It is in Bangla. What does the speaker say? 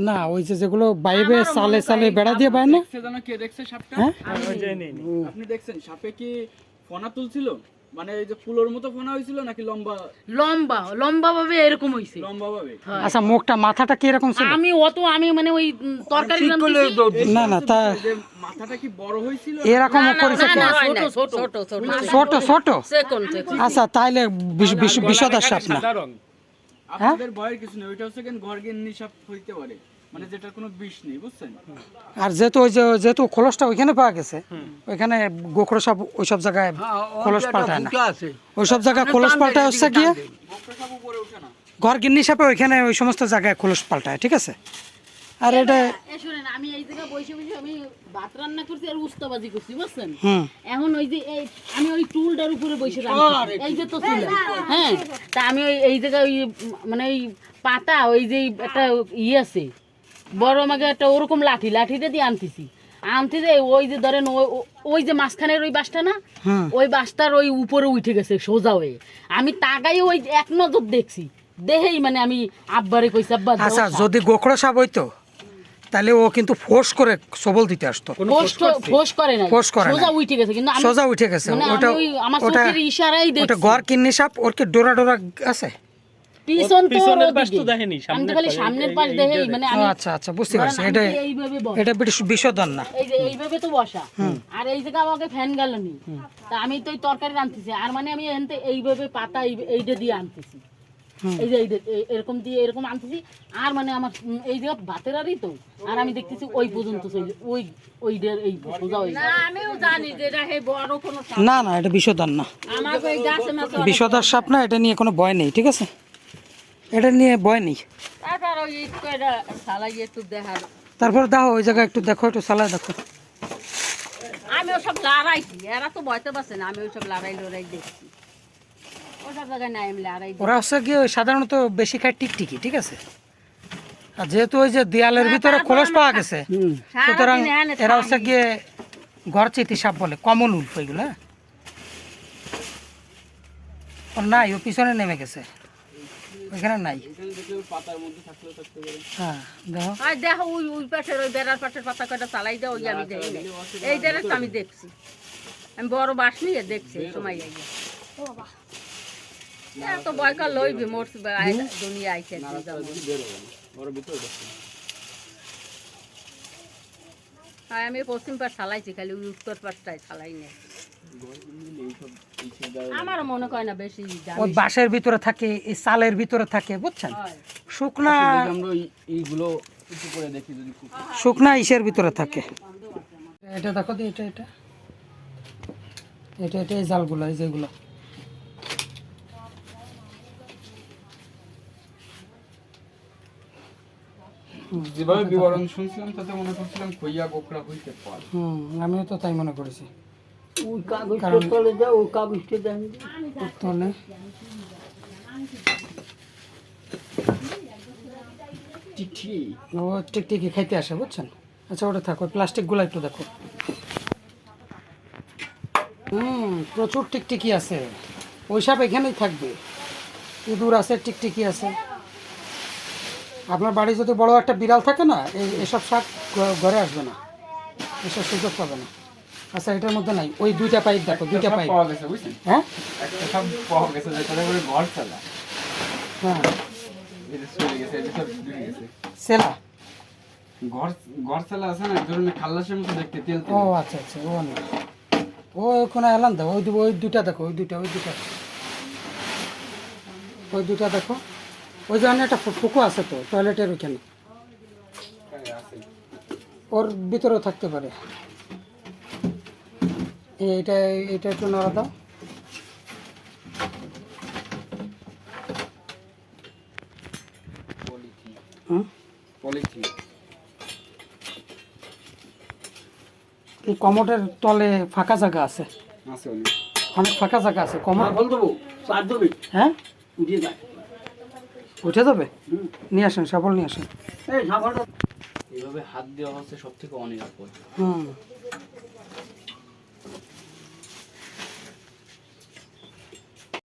না ওই যে যেগুলো বাইবে সালে সালে বেড়া দিয়ে বাইরে না দেখছে জানো কে দেখছে সাপটা? হ্যাঁ আপনি দেখছেন সাপে কি ফনা তুলছিল? মানে এই যে ফুলের মতো ফনা হয়েছিল নাকি লম্বা লম্বা লম্বা ভাবে এরকম হইছে। লম্বা ভাবে? আচ্ছা মুখটা মাথাটা কি এরকম ছিল আমি মানে ওই তরকারি না না তা যে মাথাটা কি বড় হয়েছিল? এরকম করেছে না কেন? না ছোট ছোট ছোট ছোট ছোট সেকন আচ্ছা তাইলে বিষধর সাপ না আপনাদের ভয়ের কিছু নেই, ওইটা হচ্ছে কেন ঘরগিন্নি সাপ হইতে পারে, মানে যেটার কোনো বিষ নেই, বুঝছেন? আর যেহেতু ওই যে যেহেতু খোলসটা ওইখানে পাওয়া গেছে ওইখানে গোখরো সাপ ওইসব জায়গায় খোলস পাল্টায় না, ওইসব জায়গায় খোলস পাল্টায় হচ্ছে গিয়ে গোখরা সাপ উপরে ওঠে না। ঘর গিন্নি সাপে ওইখানে ওই সমস্ত জায়গায় খোলস পাল্টায়, ঠিক আছে? আর এটা শুনেন আমি এই জায়গায় বসে বসে আমি ভাত রান্না করছি আর উস্তাবাজি করছি বুঝছেন। হুম এখন ওই যে আমি ওই টুলটার উপরে বসে রান্না এই যে তো ছিল হ্যাঁ তা আমি ওই এই জায়গায় ওই মানে ওই পাতা ওই যে একটা আছে বড় আমাকে একটা ওরকম লাঠিটা দিয়ে আনতেছি ওই যে ধরেন ওই যে মাঝখানের ওই বাসটা না ওই বাসটার ওই উপরে উঠে গেছে সোজা হয়ে, আমি তাকাই ওই এক নজর দেখছি দেখেই মানে আমি আব্বারে কইছি আব্বা আচ্ছা যদি গোখরো সাপ হইতো তাহলে ও কিন্তু ফোর্স করে সবল দিতে আসতো, ফোর্স করে না ফোর্স করে সোজা না উঠে গেছে কিন্তু আমি সোজা উঠে গেছে মানে ওটা আমি ওই আমার ওটা চোখের ইশারাই ওটা দেখছি ঘর কিন্নি সাপ ওর কি ডোরা ডোরা আছে? পিছন তো পিছনের পাশ তো দেখেনি, আমি তো খালি সামনের পাশ দেখেই মানে আমি আচ্ছা আচ্ছা বুঝতে পারছি, ধরেন এটা আমি এইভাবে বসা। এটা বিষধর না। এই যে এইভাবে তো বসা আর এই জায়গা আমাকে ফ্যান গেল নি তা আমি তো ওই তরকারি আনতেছি আর মানে আমি এনতে এইভাবে পাতা এইটা দিয়ে আনতেছি এই যে এরকম দিয়ে এরকম আনতেছি আর মানে আমার এই জায়গা ভাতের আরই তো আর আমি দেখতেছি ওই পর্যন্ত ওই ওইটার এই সোজা ওই আমিও জানি যে এটা হে বড় কোনো সাপ না না এটা বিষধর না, আমাকে ওই গাছে মাছ বিষধর সাপ না, এটা নিয়ে কোনো ভয় নেই, ঠিক আছে? এটা নিয়ে ভয় নেই। তারপর ওই কয়টা সালাই একটু দেখার তারপর দেখো ওই জায়গায় একটু দেখো, একটু চালায় দেখো। আমি ওসব লড়াইছি এরা তো ভয়তে পারছে না, আমি ওইসব লড়াই দেখছি ওসব জায়গায় নাই আমি লড়াই ওরা হচ্ছে গিয়ে ওই সাধারণত বেশি খায় টিকটিকি, ঠিক আছে? আর যেহেতু ওই যে দেয়ালের ভিতরে খোলস পাওয়া গেছে সুতরাং এরা হচ্ছে গিয়ে ঘর চিতি সাপ বলে, কমন উল্ফ ওইগুলো। ওর নাই, ও পিছনে নেমে গেছে, ওইখানে নাই। এখানে দেখলে পাতার মধ্যে থাকতে পারে। হ্যাঁ দেখো আর দেখো ওই ওই পাশের ওই বেড়ার পাশের পাতা কয়টা চালাই দাও ওই আমি দেখি নাই। এই দেড়টা আমি দেখছি, আমি বড় বাস নিয়ে দেখছি এই সময় আইয়া এত ভয়কার লইবি মরছি দুনিয়া আইছে বের হবে না, ওর ভিতরে ঢুকছে না। আর আমি পশ্চিম পাশ চালাইছি খালি ওই উত্তর পাশটাই চালাই নাই। আমার মনে হয় না বেশি ওই বাঁশের ভিতরে থাকে, এই চালের ভিতরে থাকে, বুঝছেন? শুকনা যদি আমরা এইগুলো একটু করে দেখি যদি শুকনা ইসের ভিতরে থাকে। এটা দেখো তো, এটা এটা এটা এটা এই জালগুলো, এই যেগুলো যেভাবে বিবরণ শুনছিলাম তাতে মনে করছিলাম খইয়া গোখরা হইতে পারে। আমিও তো তাই মনে করেছি। ওই কাগজটা তলে দাও, ওই কাগজটা দেন তলে চিঠি ও টিকটিকি খাইতে আসে, বুঝছেন? আচ্ছা ওটা থাকো, প্লাস্টিকগুলো একটু দেখো। প্রচুর টিকটিকি আছে, ওই সব এখানেই থাকবে। ইঁদুর আছে, টিকটিকি আছে। আপনার বাড়ি যদি বড় একটা বিড়াল থাকে না, এসব শাক ঘরে আসবে না, এসব সুযোগ পাবে না। আচ্ছা এটার মধ্যে নাই, ওই দুইটা পাইপ দেখো, দুইটা পাইপ পাওয়া গেছে, বুঝছেন? হ্যাঁ একটা সব পাওয়া গেছে, যেটা করে ঘর চালা হ্যাঁ এটা চলে গেছে, এটা সব ঢুকে গেছে। সেলা, ঘর ঘর চালা আছে না, ধরুন খাল্লাসের মতো দেখতে, তেল ও আচ্ছা আচ্ছা, ও না, ও ওখানে এলাম দেখো, ওই দুইটা দেখো, ওই দুইটা ওই দুইটা দেখো। ওই জন্য একটা ফুকো আছে তো টয়লেটের ওইখানে, ওর ভিতরেও থাকতে পারে। এইটা এটা একটু নড়া দাও। পলিথিন এই কমোডের তলে ফাঁকা জায়গা আছে, আছে অনেক। অনেক ফাঁকা জায়গা আছে। কমোড বল দেবো চার দেবে হ্যাঁ উঠিয়ে যায় উঠে যাবে, নিয়ে আসেন, শাবল নিয়ে আসেন। এই সাবানটা এইভাবে হাত দেওয়া হচ্ছে সব থেকে অনিরাপদ।